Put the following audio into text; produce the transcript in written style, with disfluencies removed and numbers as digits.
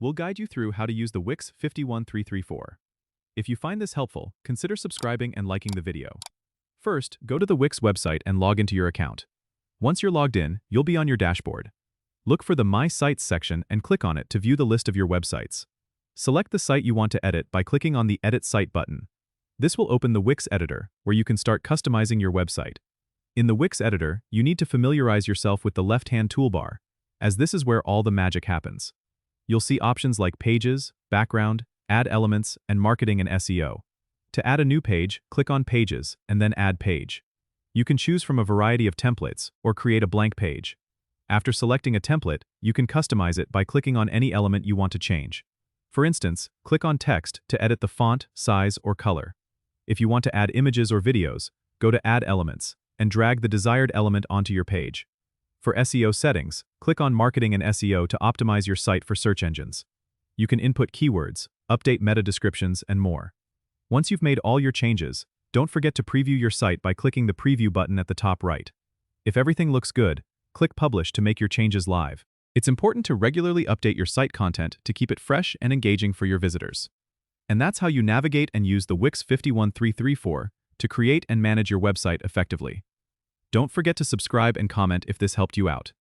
we'll guide you through how to use the Wix 51334. If you find this helpful, consider subscribing and liking the video. First, go to the Wix website and log into your account. Once you're logged in, you'll be on your dashboard. Look for the My Sites section and click on it to view the list of your websites. Select the site you want to edit by clicking on the Edit Site button. This will open the Wix editor, where you can start customizing your website. In the Wix editor, you need to familiarize yourself with the left-hand toolbar, as this is where all the magic happens. You'll see options like Pages, Background, Add Elements, and Marketing and SEO. To add a new page, click on Pages, and then Add Page. You can choose from a variety of templates, or create a blank page. After selecting a template, you can customize it by clicking on any element you want to change. For instance, click on Text to edit the font, size, or color. If you want to add images or videos, go to Add Elements, and drag the desired element onto your page. For SEO settings, click on Marketing and SEO to optimize your site for search engines. You can input keywords, update meta descriptions, and more. Once you've made all your changes, don't forget to preview your site by clicking the Preview button at the top right. If everything looks good, click Publish to make your changes live. It's important to regularly update your site content to keep it fresh and engaging for your visitors. And that's how you navigate and use the Wix 51334 to create and manage your website effectively. Don't forget to subscribe and comment if this helped you out.